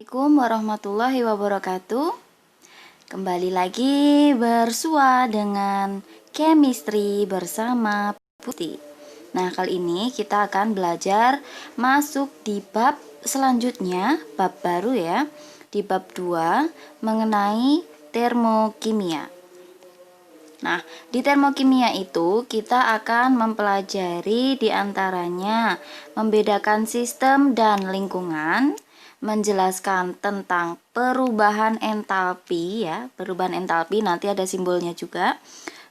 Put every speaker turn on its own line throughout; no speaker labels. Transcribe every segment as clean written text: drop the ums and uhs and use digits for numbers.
Assalamualaikum warahmatullahi wabarakatuh. Kembali lagi bersua dengan chemistry bersama Putih. Nah, kali ini kita akan belajar masuk di bab selanjutnya, bab baru ya, di bab 2 mengenai termokimia. Nah, di termokimia itu kita akan mempelajari diantaranya membedakan sistem dan lingkungan, menjelaskan tentang perubahan entalpi ya, perubahan entalpi nanti ada simbolnya juga,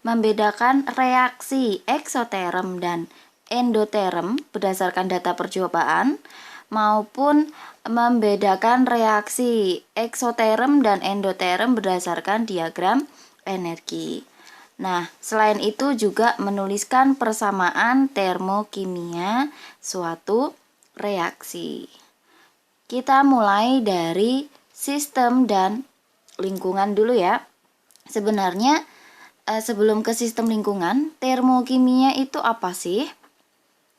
membedakan reaksi eksoterm dan endoterm berdasarkan data percobaan, maupun membedakan reaksi eksoterm dan endoterm berdasarkan diagram energi. Nah, selain itu juga menuliskan persamaan termokimia suatu reaksi. Kita mulai dari sistem dan lingkungan dulu ya. Sebenarnya sebelum ke sistem lingkungan, termokimia itu apa sih?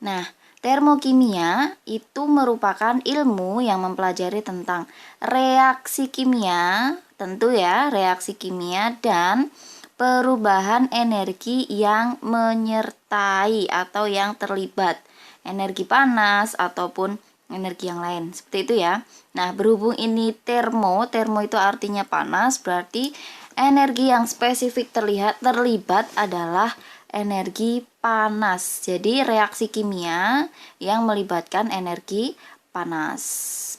Nah, termokimia itu merupakan ilmu yang mempelajari tentang reaksi kimia, tentu ya, reaksi kimia dan perubahan energi yang menyertai atau yang terlibat, energi panas ataupun energi yang lain, seperti itu ya. Nah, berhubung ini termo itu artinya panas, berarti energi yang spesifik terlibat adalah energi panas. Jadi reaksi kimia yang melibatkan energi panas,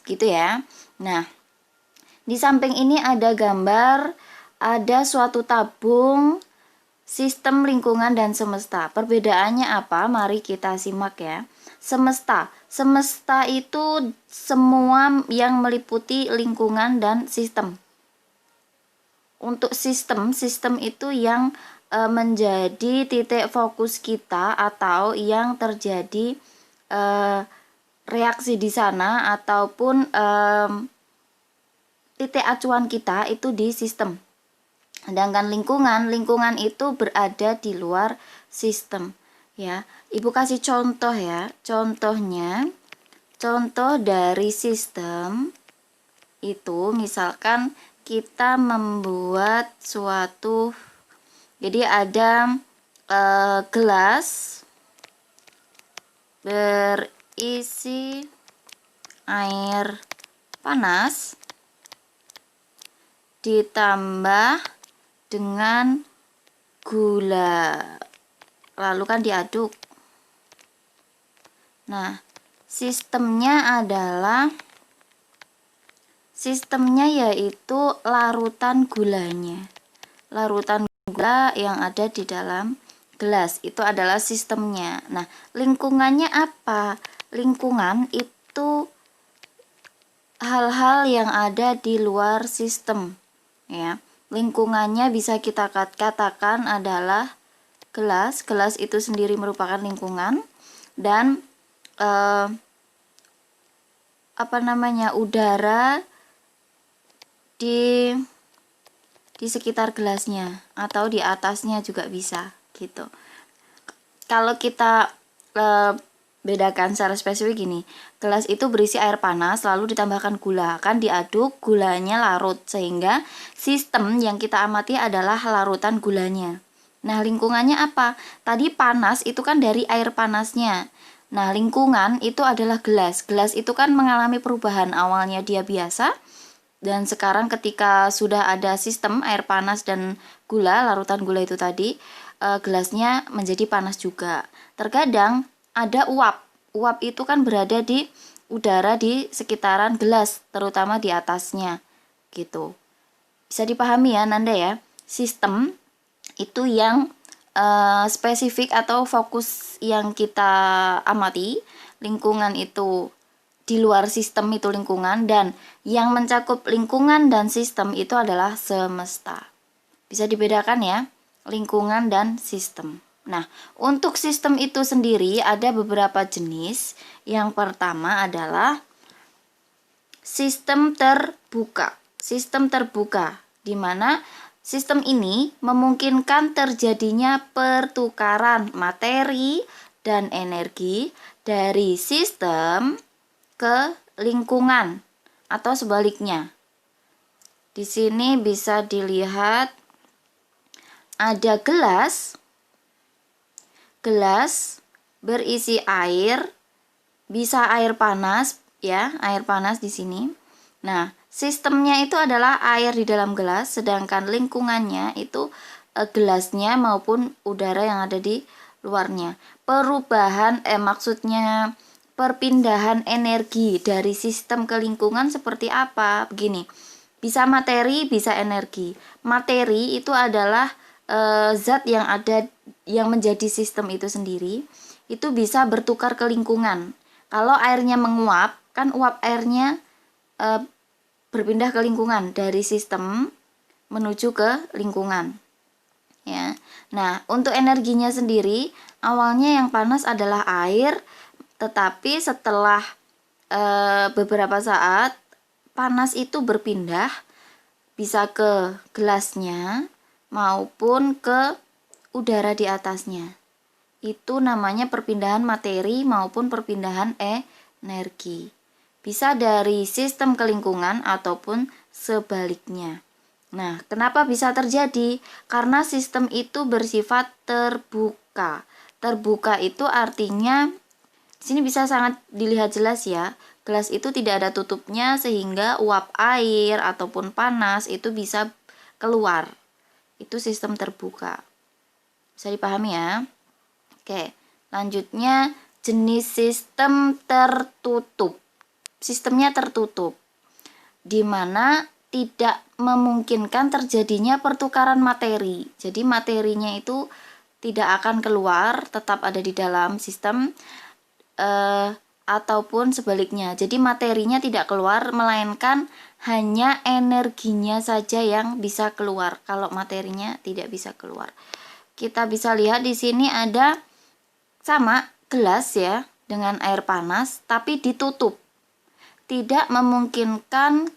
gitu ya. Nah, di samping ini ada gambar, ada suatu tabung, sistem, lingkungan, dan semesta. Perbedaannya apa? Mari kita simak ya. Semesta itu semua yang meliputi lingkungan dan sistem. Untuk sistem itu yang menjadi titik fokus kita atau yang terjadi reaksi di sana ataupun titik acuan kita itu di sistem. Sedangkan lingkungan itu berada di luar sistem ya. Ibu kasih contoh ya. Contoh dari sistem itu misalkan kita membuat suatu, jadi ada gelas berisi air panas ditambah dengan gula, lalu kan diaduk. Nah, sistemnya yaitu larutan gulanya. Larutan gula yang ada di dalam gelas itu adalah sistemnya. Nah, lingkungannya apa? Lingkungan itu hal-hal yang ada di luar sistem ya. Lingkungannya bisa kita katakan adalah gelas. Gelas itu sendiri merupakan lingkungan dan udara di sekitar gelasnya atau di atasnya juga bisa gitu. Kalau kita bedakan secara spesifik gini, gelas itu berisi air panas lalu ditambahkan gula, kan diaduk, gulanya larut, sehingga sistem yang kita amati adalah larutan gulanya. Nah, lingkungannya apa? Tadi panas itu kan dari air panasnya. Nah, lingkungan itu adalah gelas. Gelas itu kan mengalami perubahan, awalnya dia biasa, dan sekarang ketika sudah ada sistem air panas dan gula, larutan gula itu tadi, gelasnya menjadi panas juga. Terkadang ada uap. Uap itu kan berada di udara di sekitaran gelas, terutama di atasnya gitu. Bisa dipahami ya Nanda ya. Sistem itu yang spesifik atau fokus yang kita amati. Lingkungan itu di luar sistem itu lingkungan, dan yang mencakup lingkungan dan sistem itu adalah semesta. Bisa dibedakan ya, lingkungan dan sistem. Nah, untuk sistem itu sendiri ada beberapa jenis. Yang pertama adalah sistem terbuka. Sistem terbuka, di mana sistem ini memungkinkan terjadinya pertukaran materi dan energi dari sistem ke lingkungan atau sebaliknya. Di sini bisa dilihat ada gelas berisi air, bisa air panas ya, air panas di sini. Nah, sistemnya itu adalah air di dalam gelas, sedangkan lingkungannya itu gelasnya maupun udara yang ada di luarnya. Maksudnya perpindahan energi dari sistem ke lingkungan seperti apa? Begini, bisa materi, bisa energi. Materi itu adalah zat yang ada yang menjadi sistem itu sendiri, itu bisa bertukar ke lingkungan. Kalau airnya menguap, kan uap airnya berpindah ke lingkungan dari sistem menuju ke lingkungan. Ya. Nah, untuk energinya sendiri, awalnya yang panas adalah air, tetapi setelah beberapa saat panas itu berpindah bisa ke gelasnya maupun ke udara di atasnya. Itu namanya perpindahan materi maupun perpindahan energi. Bisa dari sistem ke lingkungan ataupun sebaliknya. Nah, kenapa bisa terjadi? Karena sistem itu bersifat terbuka. Terbuka itu artinya di sini bisa sangat dilihat jelas ya. Gelas itu tidak ada tutupnya sehingga uap air ataupun panas itu bisa keluar. Itu sistem terbuka. Bisa dipahami ya? Oke, lanjutnya jenis sistem tertutup. Sistemnya tertutup, di mana tidak memungkinkan terjadinya pertukaran materi. Jadi materinya itu tidak akan keluar, tetap ada di dalam sistem, ataupun sebaliknya. Jadi materinya tidak keluar, melainkan hanya energinya saja yang bisa keluar. Kalau materinya tidak bisa keluar, kita bisa lihat di sini ada sama gelas ya dengan air panas, tapi ditutup. Tidak memungkinkan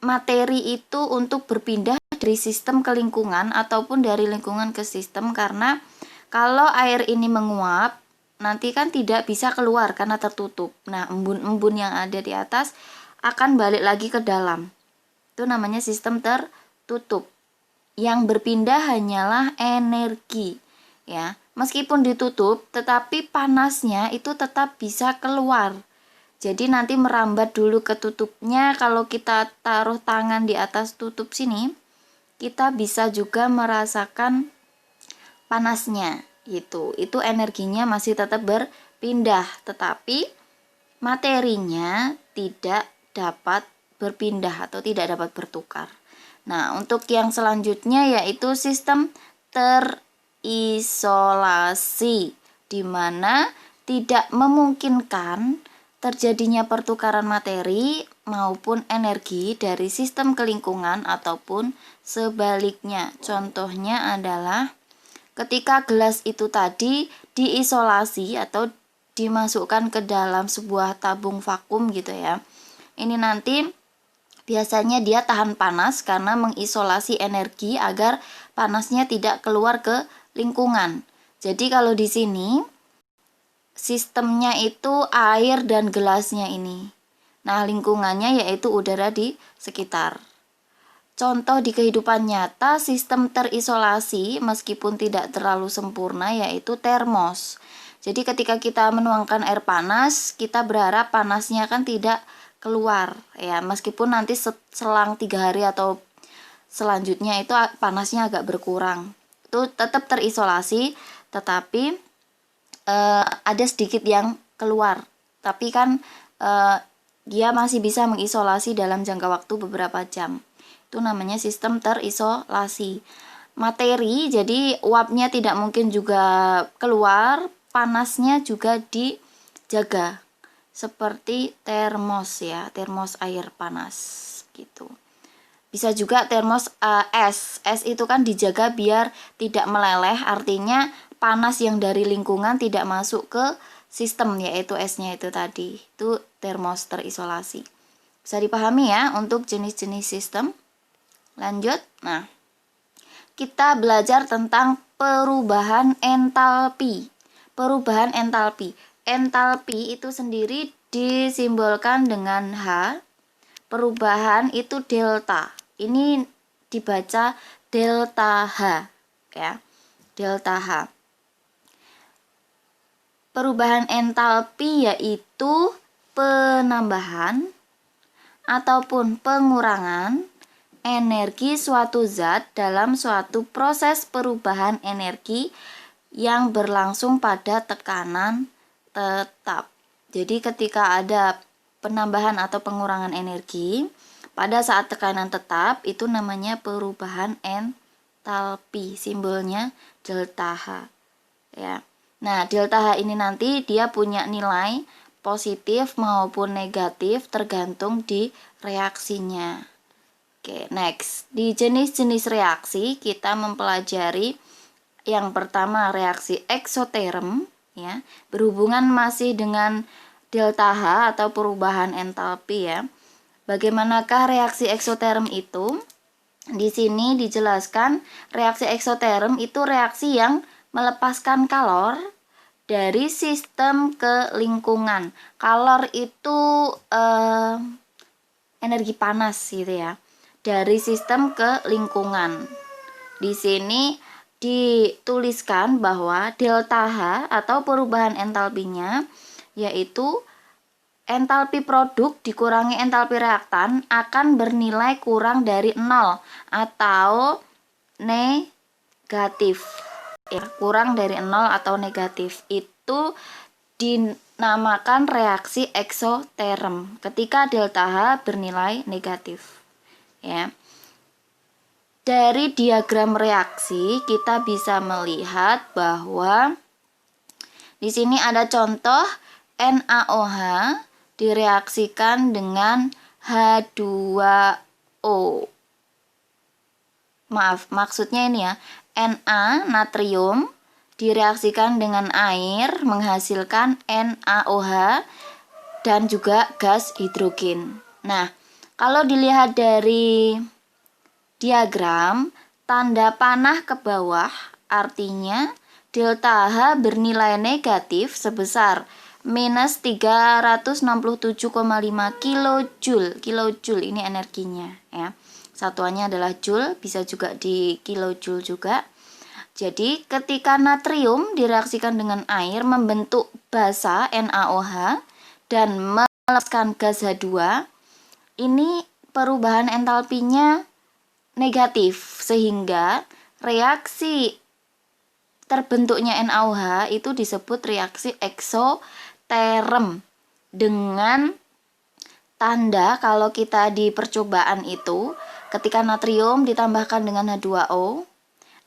materi itu untuk berpindah dari sistem ke lingkungan ataupun dari lingkungan ke sistem, karena kalau air ini menguap nanti kan tidak bisa keluar karena tertutup. Nah, embun-embun yang ada di atas akan balik lagi ke dalam. Itu namanya sistem tertutup. Yang berpindah hanyalah energi ya. Meskipun ditutup, tetapi panasnya itu tetap bisa keluar. Jadi nanti merambat dulu ke tutupnya. Kalau kita taruh tangan di atas tutup sini, kita bisa juga merasakan panasnya gitu. Itu energinya masih tetap berpindah, tetapi materinya tidak dapat berpindah atau tidak dapat bertukar. Nah, untuk yang selanjutnya yaitu sistem terisolasi, di mana tidak memungkinkan terjadinya pertukaran materi maupun energi dari sistem ke lingkungan ataupun sebaliknya. Contohnya adalah ketika gelas itu tadi diisolasi atau dimasukkan ke dalam sebuah tabung vakum gitu ya. Ini nanti biasanya dia tahan panas karena mengisolasi energi agar panasnya tidak keluar ke lingkungan. Jadi kalau di sini sistemnya itu air dan gelasnya ini. Nah, lingkungannya yaitu udara di sekitar. Contoh di kehidupan nyata sistem terisolasi meskipun tidak terlalu sempurna yaitu termos. Jadi ketika kita menuangkan air panas, kita berharap panasnya kan tidak keluar ya, meskipun nanti selang 3 hari atau selanjutnya itu panasnya agak berkurang. Itu tetap terisolasi, tetapi ada sedikit yang keluar. Tapi kan dia masih bisa mengisolasi dalam jangka waktu beberapa jam. Itu namanya sistem terisolasi. Materi, jadi uapnya tidak mungkin juga keluar, panasnya juga dijaga. Seperti termos ya, termos air panas gitu. Bisa juga termos es. Es itu kan dijaga biar tidak meleleh, artinya panas yang dari lingkungan tidak masuk ke sistem, yaitu esnya itu tadi. Itu termos terisolasi. Bisa dipahami ya untuk jenis-jenis sistem. Lanjut. Nah, kita belajar tentang perubahan entalpi. Perubahan entalpi. Entalpi itu sendiri disimbolkan dengan H, perubahan itu delta. Ini dibaca delta H ya. Delta H. Perubahan entalpi yaitu penambahan ataupun pengurangan energi suatu zat dalam suatu proses perubahan energi yang berlangsung pada tekanan tetap. Jadi ketika ada penambahan atau pengurangan energi pada saat tekanan tetap, itu namanya perubahan entalpi, simbolnya delta H ya. Nah, delta H ini nanti dia punya nilai positif maupun negatif tergantung di reaksinya. Oke, next. Di jenis-jenis reaksi kita mempelajari yang pertama reaksi eksoterm ya, berhubungan masih dengan delta H atau perubahan entalpi ya. Bagaimanakah reaksi eksoterm itu? Di sini dijelaskan reaksi eksoterm itu reaksi yang melepaskan kalor dari sistem ke lingkungan. Kalor itu energi panas gitu ya. Dari sistem ke lingkungan. Di sini dituliskan bahwa delta H atau perubahan entalpinya yaitu entalpi produk dikurangi entalpi reaktan akan bernilai kurang dari 0 atau negatif. Ya, kurang dari 0 atau negatif. Itu dinamakan reaksi eksoterm ketika delta H bernilai negatif. Ya. Dari diagram reaksi kita bisa melihat bahwa di sini ada contoh NaOH direaksikan dengan H2O. Maaf, maksudnya ini ya, Na natrium direaksikan dengan air menghasilkan NaOH dan juga gas hidrogen. Nah, kalau dilihat dari diagram, tanda panah ke bawah artinya delta H bernilai negatif sebesar minus 367,5 kilojoule. Kilojoule ini energinya ya. Satuannya adalah joule, bisa juga di kilojoule juga. Jadi ketika natrium direaksikan dengan air membentuk basa NaOH dan melepaskan gas H2, ini perubahan entalpinya negatif sehingga reaksi terbentuknya NaOH itu disebut reaksi eksoterm dengan tanda kalau kita di percobaan itu ketika natrium ditambahkan dengan H2O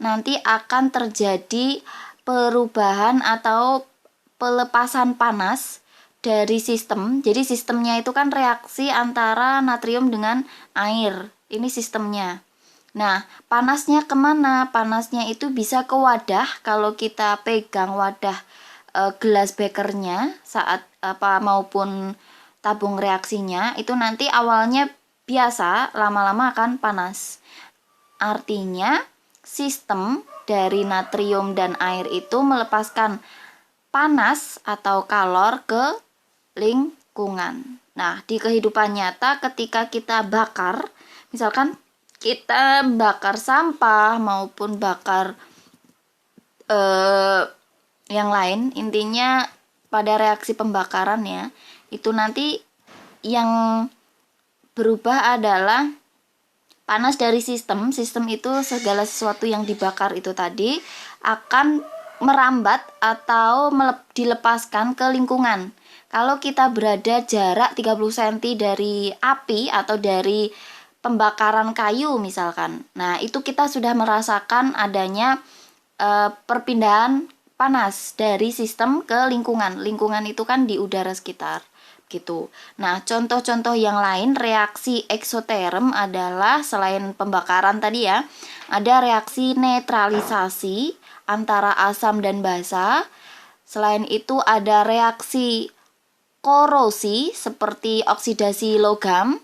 nanti akan terjadi perubahan atau pelepasan panas dari sistem. Jadi sistemnya itu kan reaksi antara natrium dengan air. Ini sistemnya. Nah, panasnya kemana? Panasnya itu bisa ke wadah. Kalau kita pegang wadah gelas bekernya saat maupun tabung reaksinya, itu nanti awalnya biasa, lama-lama akan panas. Artinya sistem dari natrium dan air itu melepaskan panas atau kalor ke lingkungan. Nah, di kehidupan nyata ketika kita bakar, misalkan kita bakar sampah maupun bakar yang lain, intinya pada reaksi pembakaran ya, itu nanti yang berubah adalah panas dari sistem. Sistem itu segala sesuatu yang dibakar itu tadi akan merambat atau dilepaskan ke lingkungan. Kalau kita berada jarak 30 cm dari api atau dari pembakaran kayu misalkan. Nah, itu kita sudah merasakan adanya perpindahan panas dari sistem ke lingkungan. Lingkungan itu kan di udara sekitar gitu. Nah, contoh-contoh yang lain reaksi eksoterm adalah selain pembakaran tadi ya, ada reaksi netralisasi antara asam dan basa. Selain itu ada reaksi korosi seperti oksidasi logam.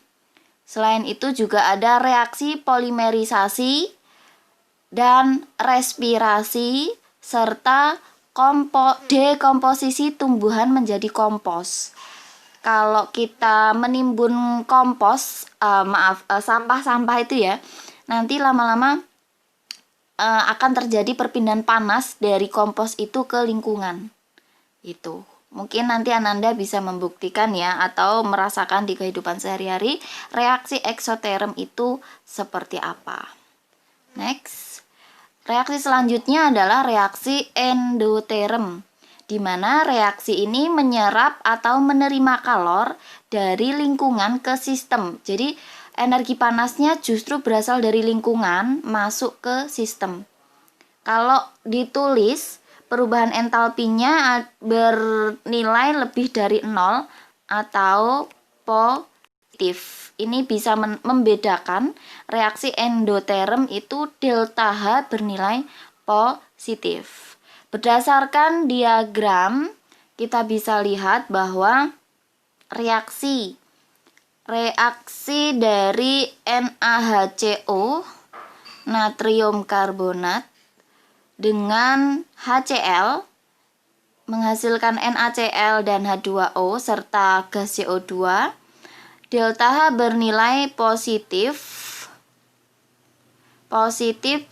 Selain itu juga ada reaksi polimerisasi dan respirasi serta dekomposisi tumbuhan menjadi kompos. kalau kita menimbun kompos, sampah-sampah itu ya, nanti lama-lama akan terjadi perpindahan panas dari kompos itu ke lingkungan. Itu mungkin nanti Ananda bisa membuktikan ya, atau merasakan di kehidupan sehari-hari reaksi eksoterm itu seperti apa. Next, reaksi selanjutnya adalah reaksi endoterm, di mana reaksi ini menyerap atau menerima kalor dari lingkungan ke sistem. Jadi energi panasnya justru berasal dari lingkungan masuk ke sistem. Kalau ditulis, perubahan entalpinya bernilai lebih dari 0 atau positif. Ini bisa membedakan reaksi endoterm itu delta H bernilai positif. Berdasarkan diagram, kita bisa lihat bahwa reaksi dari NaHCO, natrium karbonat, dengan HCl menghasilkan NaCl dan H2O serta gas CO2. Delta H bernilai positif 11,8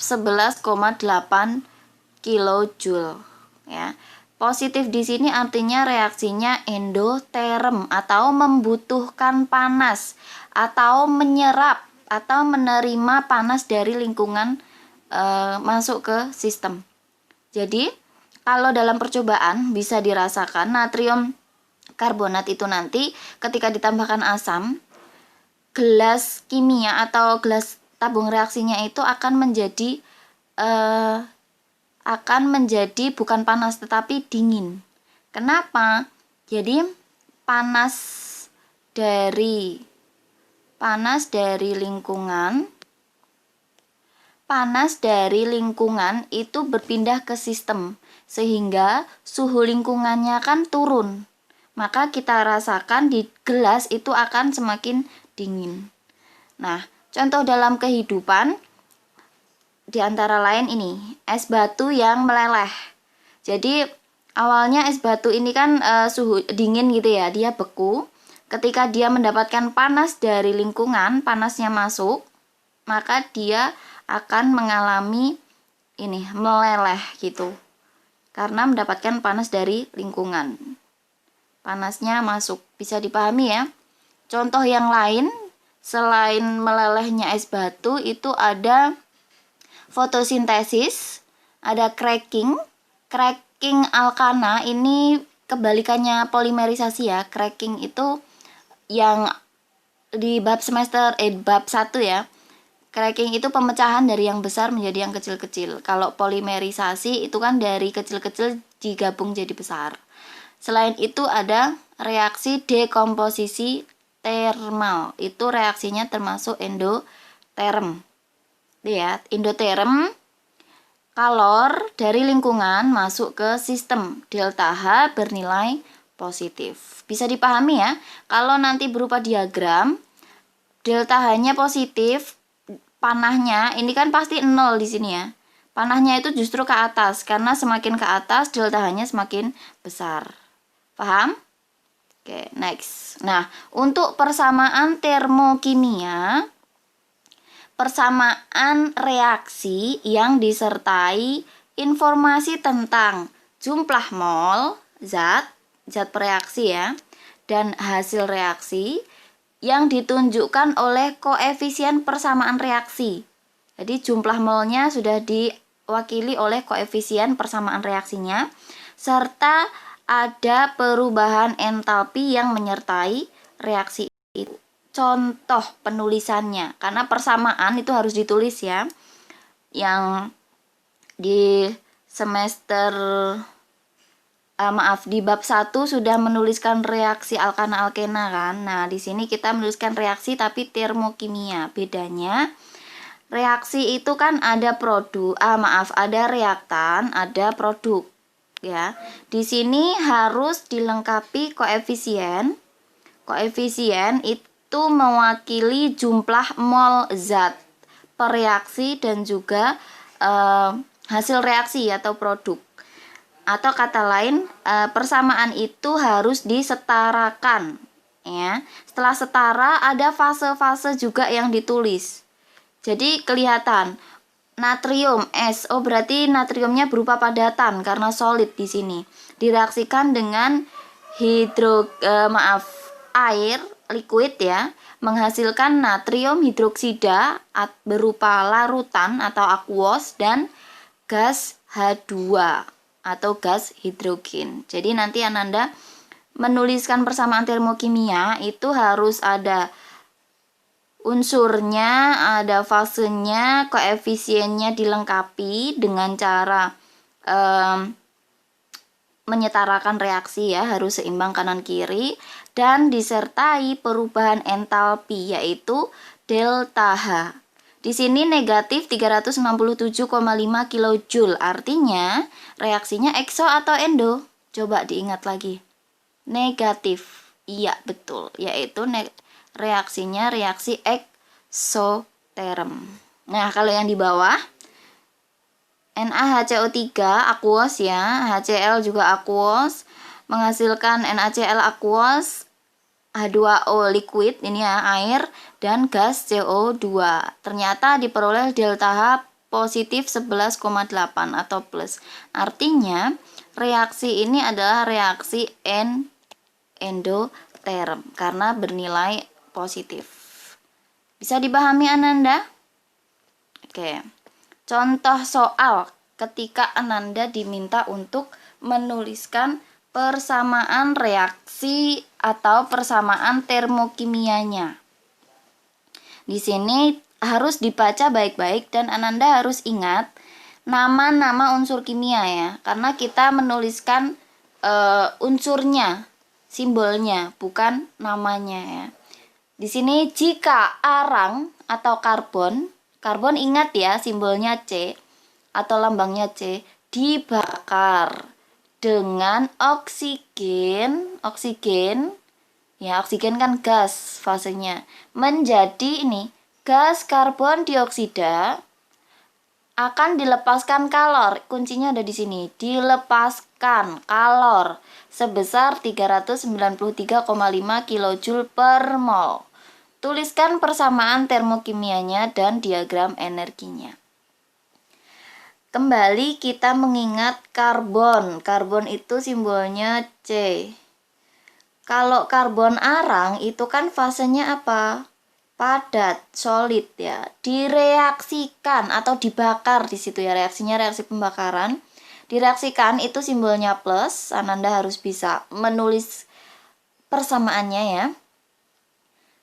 kilojoule ya. Positif di sini artinya reaksinya endoterm atau membutuhkan panas atau menyerap atau menerima panas dari lingkungan masuk ke sistem. Jadi kalau dalam percobaan bisa dirasakan natrium karbonat itu nanti ketika ditambahkan asam, gelas kimia atau gelas tabung reaksinya itu akan menjadi bukan panas tetapi dingin. Kenapa? Jadi panas dari lingkungan itu berpindah ke sistem sehingga suhu lingkungannya kan turun. Maka kita rasakan di gelas itu akan semakin dingin. Nah, contoh dalam kehidupan di antara lain ini, es batu yang meleleh. Jadi awalnya es batu ini kan suhu dingin gitu ya, dia beku. Ketika dia mendapatkan panas dari lingkungan, panasnya masuk, maka dia akan mengalami ini meleleh gitu. Karena mendapatkan panas dari lingkungan. Panasnya masuk, bisa dipahami ya. Contoh yang lain selain melelehnya es batu itu ada fotosintesis, ada cracking alkana, ini kebalikannya polimerisasi ya. Cracking itu yang di bab 1 ya. Cracking itu pemecahan dari yang besar menjadi yang kecil-kecil. Kalau polimerisasi itu kan dari kecil-kecil digabung jadi besar. Selain itu ada reaksi dekomposisi termal. Itu reaksinya termasuk endoterm. Lihat, endoterm kalor dari lingkungan masuk ke sistem. Delta H bernilai positif. Bisa dipahami ya? Kalau nanti berupa diagram, delta H-nya positif, panahnya ini kan pasti 0 di sini ya. Panahnya itu justru ke atas karena semakin ke atas delta H-nya semakin besar. Paham? Oke, next. Nah, untuk persamaan termokimia, persamaan reaksi yang disertai informasi tentang jumlah mol zat bereaksi ya, dan hasil reaksi yang ditunjukkan oleh koefisien persamaan reaksi. Jadi jumlah molnya sudah diwakili oleh koefisien persamaan reaksinya, serta ada perubahan entalpi yang menyertai reaksi itu. Contoh penulisannya, karena persamaan itu harus ditulis ya. Yang di semester di bab 1 sudah menuliskan reaksi alkana-alkena kan. Nah, di sini kita menuliskan reaksi tapi termokimia. Bedanya reaksi itu kan ada ada reaktan, ada produk ya. Di sini harus dilengkapi koefisien. Koefisien itu mewakili jumlah mol zat per reaksi dan juga hasil reaksi atau produk. Atau kata lain, persamaan itu harus disetarakan. ya. Setelah setara ada fase-fase juga yang ditulis. Jadi kelihatan natrium S. Oh, berarti natriumnya berupa padatan karena solid di sini. Direaksikan dengan air liquid ya, menghasilkan natrium hidroksida berupa larutan atau aquos dan gas H2 atau gas hidrogen. Jadi nanti Ananda menuliskan persamaan termokimia itu harus ada unsurnya, ada fasenya, koefisiennya dilengkapi dengan cara menyetarakan reaksi ya, harus seimbang kanan kiri, dan disertai perubahan entalpi yaitu delta H. Di sini negatif 367,5 kJ, artinya reaksinya ekso atau endo? Coba diingat lagi. Negatif. Iya, betul, yaitu reaksinya reaksi eksoterm. Nah, kalau yang di bawah NaHCO3 aquos ya, HCl juga aquos, menghasilkan NaCl aquos, H2O liquid ini ya, air, dan gas CO2. Ternyata diperoleh delta H positif 11,8 atau plus. Artinya reaksi ini adalah reaksi endoterm karena bernilai positif. Bisa dipahami Ananda? Oke. Contoh soal ketika Ananda diminta untuk menuliskan persamaan reaksi atau persamaan termokimianya. Di sini harus dibaca baik-baik dan Ananda harus ingat nama-nama unsur kimia ya, karena kita menuliskan unsurnya, simbolnya, bukan namanya ya. Di sini jika arang atau karbon ingat ya simbolnya C atau lambangnya C, dibakar dengan oksigen ya, oksigen kan gas fasenya, menjadi ini gas karbon dioksida, akan dilepaskan kalor. Kuncinya ada di sini, dilepaskan kalor sebesar 393,5 kJ per mol. Tuliskan persamaan termokimianya dan diagram energinya. Kembali kita mengingat karbon. Karbon itu simbolnya C. Kalau karbon arang itu kan fasenya apa? Padat, solid ya. Direaksikan atau dibakar di situ ya, reaksinya reaksi pembakaran. Direaksikan itu simbolnya plus. Ananda harus bisa menulis persamaannya ya.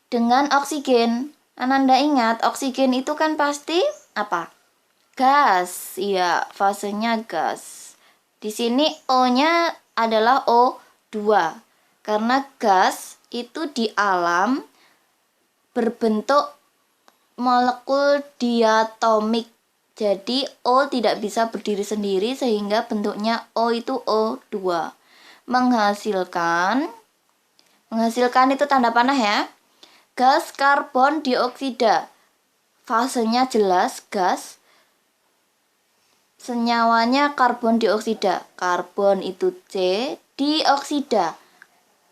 Dengan oksigen. Ananda ingat oksigen itu kan pasti apa? Gas, iya, fasenya gas. Di sini O-nya adalah O2. Karena gas itu di alam berbentuk molekul diatomik. Jadi O tidak bisa berdiri sendiri sehingga bentuknya O itu O2. Menghasilkan itu tanda panah ya. Gas karbon dioksida. Fasenya jelas gas. Senyawanya karbon dioksida. Karbon itu C, dioksida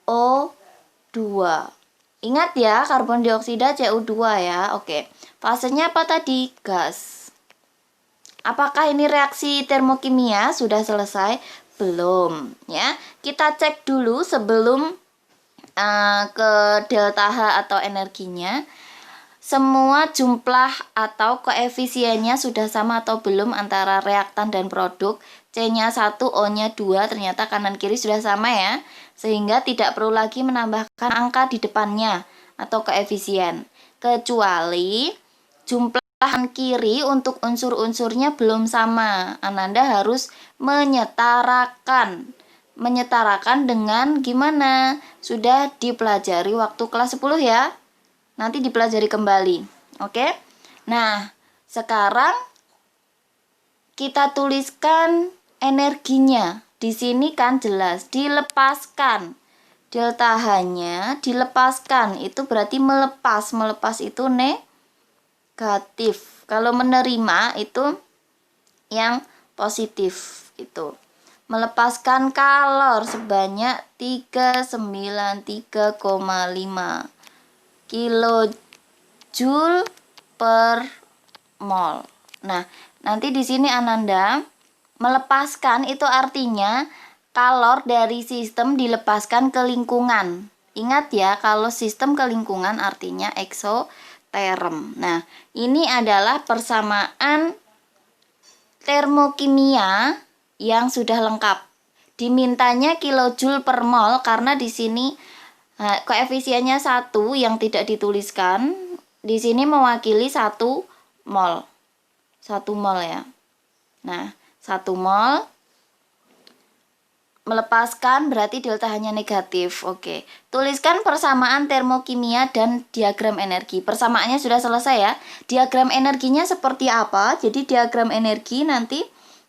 O2. Ingat ya, karbon dioksida CO2 ya. Oke. Fasenya apa tadi? Gas. Apakah ini reaksi termokimia sudah selesai? Belum, ya. Kita cek dulu sebelum ke delta H atau energinya. Semua jumlah atau koefisiennya sudah sama atau belum antara reaktan dan produk. C-nya 1, O-nya 2, ternyata kanan kiri sudah sama ya. Sehingga tidak perlu lagi menambahkan angka di depannya atau koefisien. Kecuali jumlah kanan kiri untuk unsur-unsurnya belum sama. Ananda harus menyetarakan. Menyetarakan dengan gimana? Sudah dipelajari waktu kelas 10 ya. Nanti dipelajari kembali. Oke? Nah, sekarang kita tuliskan energinya. Di sini kan jelas dilepaskan. Delta H-nya dilepaskan. Itu berarti melepas. Melepas itu negatif. Kalau menerima itu yang positif itu. melepaskan kalor sebanyak 393,5 kilojoule per mol. Nah, nanti di sini Ananda melepaskan itu artinya kalor dari sistem dilepaskan ke lingkungan. Ingat ya, kalau sistem ke lingkungan artinya eksoterm. Nah, ini adalah persamaan termokimia yang sudah lengkap. Dimintanya kilojoule per mol karena di sini koefisiennya 1 yang tidak dituliskan. Di sini mewakili 1 mol. 1 mol ya. Nah, 1 mol melepaskan berarti delta hanya negatif. Oke. Tuliskan persamaan termokimia dan diagram energi. Persamaannya sudah selesai ya. Diagram energinya seperti apa? Jadi diagram energi nanti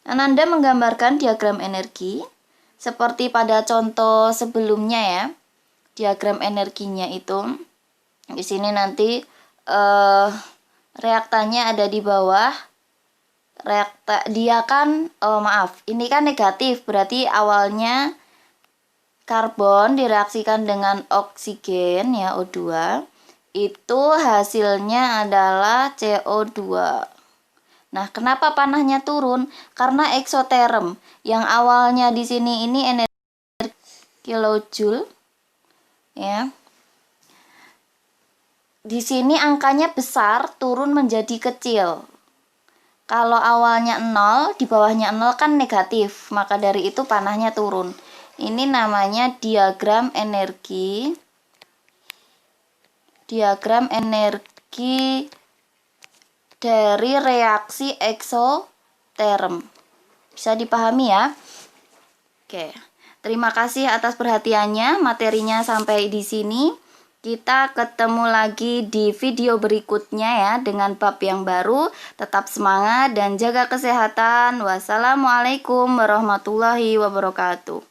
Ananda menggambarkan diagram energi seperti pada contoh sebelumnya ya. Diagram energinya itu di sini nanti reaktannya ada di bawah. Dia kan ini kan negatif, berarti awalnya karbon direaksikan dengan oksigen ya, O2. Itu hasilnya adalah CO2. Nah, kenapa panahnya turun? Karena eksoterm. Yang awalnya di sini ini energi kilojoule ya. Di sini angkanya besar, turun menjadi kecil. Kalau awalnya 0, di bawahnya 0 kan negatif, maka dari itu panahnya turun. Ini namanya diagram energi. Diagram energi dari reaksi eksoterm. Bisa dipahami ya? Oke. Terima kasih atas perhatiannya. Materinya sampai di sini. Kita ketemu lagi di video berikutnya ya dengan bab yang baru. Tetap semangat dan jaga kesehatan. Wassalamualaikum warahmatullahi wabarakatuh.